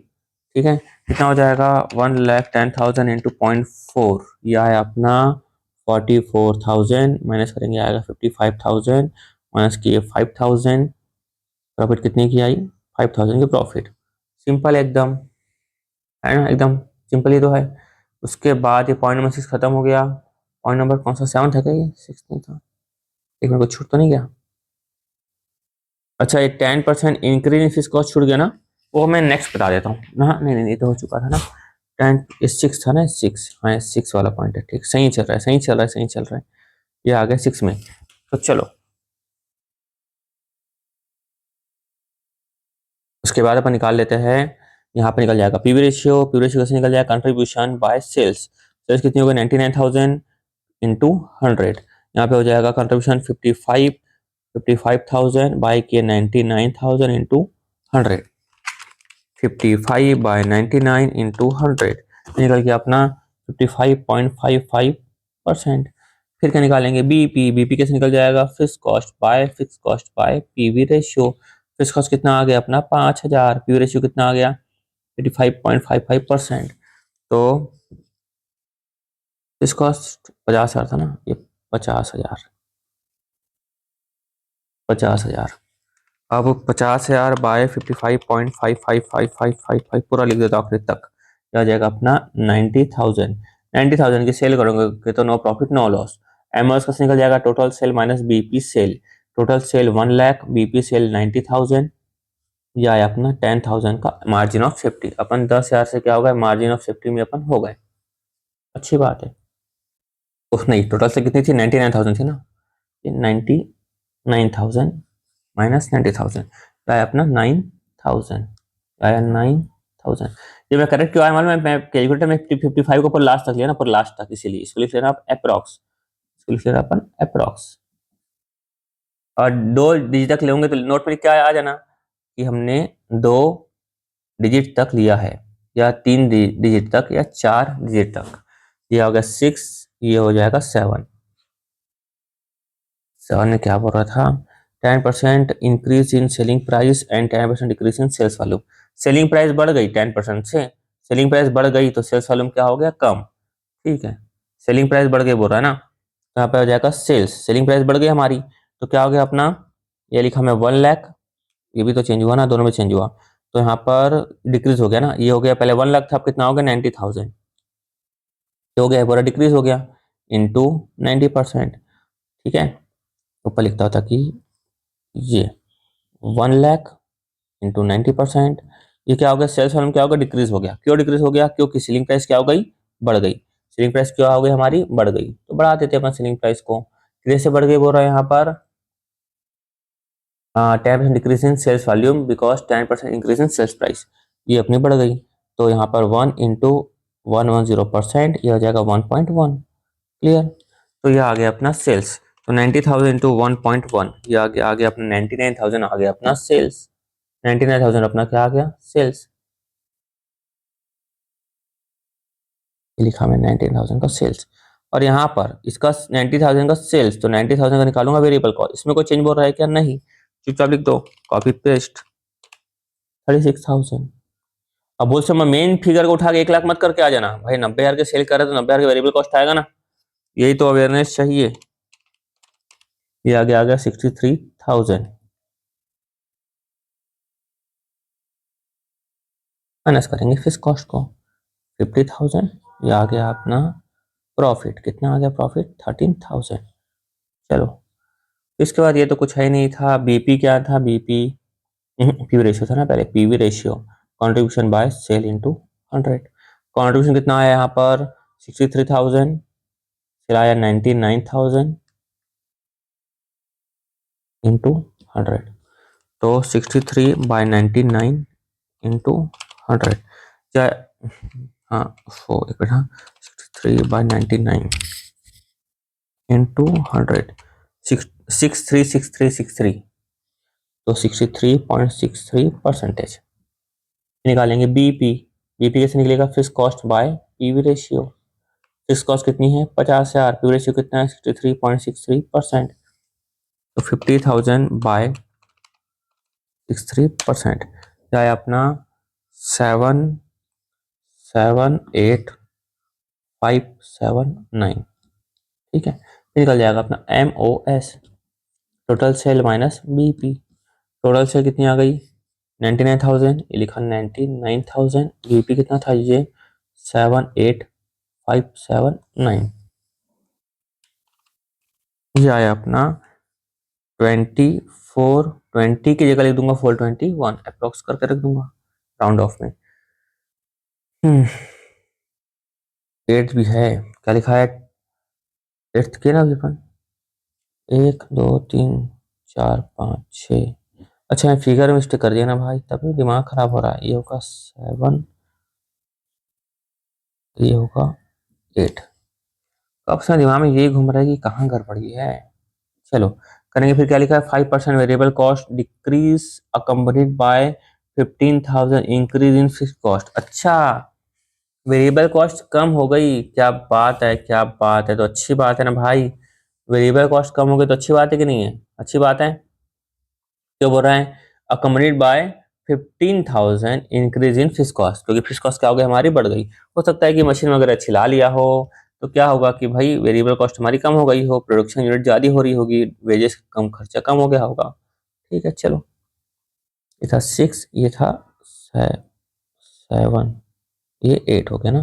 ठीक है। कितना हो जाएगा 1,10,000 इंटू 0.4, यह है अपना 44,000, माइनस करेंगे आएगा 55,000, माइनस किए 5,000, प्रॉफिट कितने की आई 5,000 की प्रॉफिट। सिंपल एकदम, है ना, एकदम सिंपल ही तो है। उसके बाद ये पॉइंट नंबर 6 खत्म हो गया। पॉइंट नंबर कौन सा 7 था क्या, ये 6 नहीं था, एक मिनट को छूट तो नहीं गया। अच्छा, ये 10% इंक्रीज इन फिक्स कॉस्ट छूट गया ना, वो मैं नेक्स्ट बता देता हूँ ना। नहीं नहीं, ये तो हो चुका था ना। 6 था ना, 6, हाँ 6 वाला पॉइंट है, ठीक, सही चल रहा है, सही चल रहा है, सही चल रहा है। ये आ गया 6 में। तो चलो उसके बाद अपन निकाल लेते हैं। यहाँ पे निकल जाएगा पीवी रेशियो। पीवी रेशियो कैसे निकल जाएगा, कंट्रीब्यूशन बाय सेल्स। सेल्स कितनी होगी, 99,000 इंटू 100। यहाँ पे हो जाएगा कंट्रीब्यूशन 55,000 बाई के 99,000 इंटू 100। 55/99 इंटू 100 निकल गया अपना 55.55%। फिर क्या निकालेंगे, बीपी। बीपी कैसे निकल जाएगा, fix cost by PV ratio. Fix cost कितना आ गया अपना 5,000, पीवी रेशियो कितना आ गया 85.55%। तो फिक्स कॉस्ट 50,000 था ना, ये 50,000, 50,000। अब 50,000 बाय 55.555555 पूरा लिख देता हूँ आखिर तक। क्या आ जाएगा अपना 90,000। 90,000 की सेल करोगे तो no profit no loss. MOS का निकल जाएगा total sale minus BP sale. Total sale 1 lakh, BP sale 90,000। यह आया अपना 10,000 का मार्जिन ऑफ सेफ्टी। अपन 10,000 से क्या होगा, मार्जिन ऑफ सेफ्टी में अपन हो गए, अच्छी बात है। तो नहीं, टोटल से कितनी थी, 99,000 थी ना, ये 99,000 माइनस 90,000 आया अपना 9,000, आया 9,000। ये मैं करेक्ट क्यों आया मालूम है, मैं कैलकुलेटर में 55 को ऊपर लास्ट तक लिया ना, ऊपर लास्ट तक, इसीलिए इसको लिख लेना आप अप्रॉक्स, इसको लिख लेना अपन अप्रॉक्स। और 2 डिजिट तक लेंगे तो नोट में क्या आ जाना कि हमने 2 डिजिट तक लिया है, या 3 डिजिट तक, या 4 डिजिट तक। ये हो गया 6, ये हो जाएगा 7। 7 में क्या बोल रहा था, 10% increase in selling price and 10% decrease in sales volume. Selling price बढ़ गई 10% से, सेलिंग प्राइस बढ़ गई तो सेल्स वॉल्यूम क्या हो गया, कम। ठीक है, सेलिंग प्राइस बढ़ गई बोल रहा है ना, तो यहाँ पे हो जाएगा सेल्स। सेलिंग प्राइस बढ़ गई हमारी, तो क्या हो गया अपना, ये लिखा मैं 1 लाख, ये भी तो चेंज हुआ ना, दोनों में चेंज हुआ। तो यहाँ पर डिक्रीज हो गया ना, ये हो गया पहले 1 लाख था, अब कितना हो गया 90,000, ये हो गया पूरा डिक्रीज हो गया इंटू 90%। ठीक है, ऊपर लिखता होता कि ये 1 लाख इंटू 90%। ये क्या हो गया, सेल्स वॉल्यूम क्या होगा, डिक्रीज हो गया। क्यों डिक्रीज हो गया, क्योंकि सीलिंग प्राइस क्या हो गई, बढ़ गई। सीलिंग प्राइस क्या हो गई हमारी, बढ़ गई, तो बढ़ा देते हैं अपन सीलिंग प्राइस को। कैसे बढ़ गई बोल रहा है यहाँ पर, 10% decrease in sales volume because 10% increase in sales price, ये अपनी बढ़ गई। तो यहाँ पर 1 इंटू 110%, ये हो जाएगा 1.1। क्लियर, तो ये आ गया अपना सेल्स। तो 90,000 इंटू 1.1, ये आ गया अपना 99,000, आ गया अपना सेल्स। 99,000 अपना क्या आ गया, सेल्स। लिखा मैं 19,000 का सेल्स। और यहाँ पर इसका 90,000 का सेल्स, तो 90,000 का निकालूंगा वेरिएबल कॉस्ट। इसमें कोई चेंज बोल रहा है क्या, नहीं, चुपचाप लिख दो, कॉपी पेस्ट 36,000। अब बोल मैं मेन फिगर को उठा के 1 लाख मत करके आ जाना भाई, 90,000 के सेल कर रहे तो 90,000 का वेरिएबल कॉस्ट आएगा ना, यही तो अवेयरनेस चाहिए। ये आ गया 63,000 माइनस करेंगे फिक्स कॉस्ट को 50,000। ये आ गया अपना प्रॉफिट, कितना आ गया प्रॉफिट 13,000। चलो, इसके बाद ये तो कुछ है ही नहीं था। बीपी क्या था, बीपी पीवी रेशियो था ना पहले, PV ratio contribution by sale into 100। Contribution कितना आया यहाँ पर 63,000, फिर आया 99,000 इंटू 100। तो 63/99 इंटू 100, क्या, हाँ वो एक मिनट, हाँ 63/99 इंटू 100, 636363, तो 63.63% निकालेंगे। बीपी, बीपी कैसे निकलेगा, fix cost by PV ratio. Fix cost कितनी है 50,000, पीवी रेशियो कितना है 63.63%, तो 50,000 बाय 63%, क्या है अपना 778,579। ठीक है, निकल जाएगा अपना MOS, total sale minus BP. Total sale कितनी आ गई 99,000, ये लिखा 99,000, बीपी कितना था ये 78579। ये आया अपना 24, 20 की जगह लिख दूंगा 421 अप्रोक्स करके रख दूंगा राउंड ऑफ में। 8 भी है, क्या लिखा है 8 के ना अपन 1 2 3 4 5 6। अच्छा मैं फिगर मिस्टेक कर दिया ना भाई, तभी दिमाग खराब हो रहा है। ये होगा 7, ये होगा 8। अब से दिमाग में यही घूम रहा है कि कहाँ गड़बड़ी है। चलो करेंगे फिर। क्या लिखा है 5% variable cost decrease accompanied by 15,000 increase in fix cost. अच्छा वेरिएबल कॉस्ट कम हो गई, क्या बात है क्या बात है, तो अच्छी बात है ना भाई। वेरिएबल कॉस्ट कम हो गई तो अच्छी बात है कि नहीं है, अच्छी बात है। क्यों बोल रहे हैं accompanied by 15,000 increase in fix cost, क्योंकि फिक्स कॉस्ट क्या हो गई हमारी बढ़ गई। हो सकता है कि मशीन वगैरह छिला लिया हो, तो क्या होगा कि भाई वेरिएबल कॉस्ट हमारी कम हो गई हो, प्रोडक्शन यूनिट ज्यादा हो रही होगी, वेजेस कम, खर्चा कम हो गया होगा। ठीक है चलो, ये था 6, ये था 7, ये 8 हो गया ना,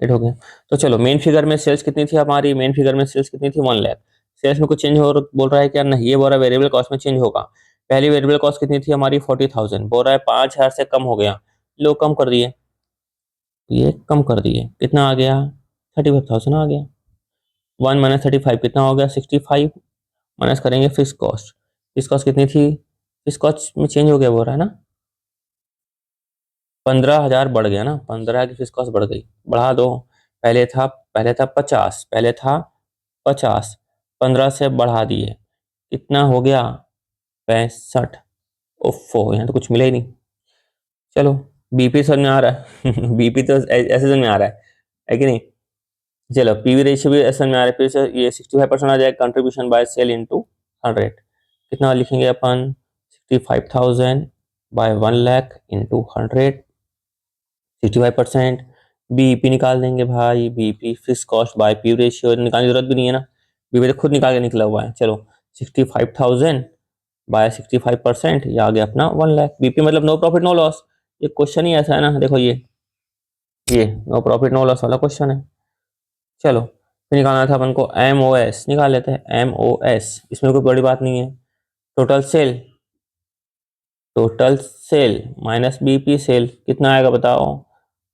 8 हो गया। तो चलो मेन फिगर में सेल्स कितनी थी हमारी, मेन फिगर में सेल्स कितनी थी 1 लाख। सेल्स में कुछ चेंज हो बोल रहा है क्या, नहीं, ये बोल रहा है वेरिएबल कॉस्ट में चेंज होगा। पहली वेरिएबल कॉस्ट कितनी थी हमारी 40,000, बोल रहा है 5,000 से कम हो गया। लो कम कर दिए, ये कम कर दिए, कितना आ गया 35,000 आ गया। 1 माइनस 35 कितना हो गया 65, माइनस करेंगे फिक्स कॉस्ट। फिक्स कॉस्ट कितनी थी, फिक्स कॉस्ट में चेंज हो गया बोल रहा है ना, 15,000 बढ़ गया ना, 15 की फिक्स कॉस्ट बढ़ गई, बढ़ा दो। पहले था 50, पहले था 50, 15 से बढ़ा दिए, कितना हो गया 65। ओफो यहाँ तो कुछ मिला ही नहीं। चलो बीपी समझ में आ रहा है बीपी तो ऐसे समझ में आ रहा है कि नहीं। चलो पीवी रेशियो भी ऐसे समझ में आ रहा है, फिर से ये 65% आ जाएगा कंट्रीब्यूशन बाय सेल इनटू 100। कितना लिखेंगे अपन 65,000 बाय 1 लाख इंटू 100, 65%। बीईपी निकाल देंगे भाई, BEP fix cost by P ratio निकालने की जरूरत भी नहीं है ना, बीईपी तो खुद निकाल के निकला हुआ है। चलो 65,000 बाय 65%, ये आ गया अपना 1 लाख। बीपी मतलब नो प्रॉफिट नो लॉस, ये क्वेश्चन ही ऐसा है ना, देखो ये नो प्रॉफिट नो लॉस वाला क्वेश्चन है। चलो फिर निकालना था अपन को एमओएस, निकाल लेते हैं एमओएस, इसमें कोई बड़ी बात नहीं है। Total sale, total sale minus BP sale कितना आएगा बताओ।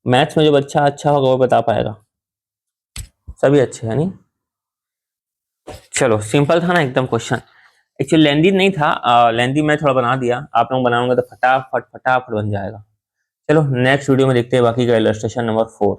मैथ्स में जो बच्चा अच्छा होगा वो बता पाएगा, सभी अच्छे है नहीं। चलो सिंपल था ना एकदम क्वेश्चन, एक्चुअली लेंदी नहीं था, लेंदी मैं थोड़ा बना दिया, आप लोग बनाओगे तो फटाफट फटाफट बन जाएगा। चलो नेक्स्ट वीडियो में देखते हैं बाकी का इलस्ट्रेशन नंबर 4।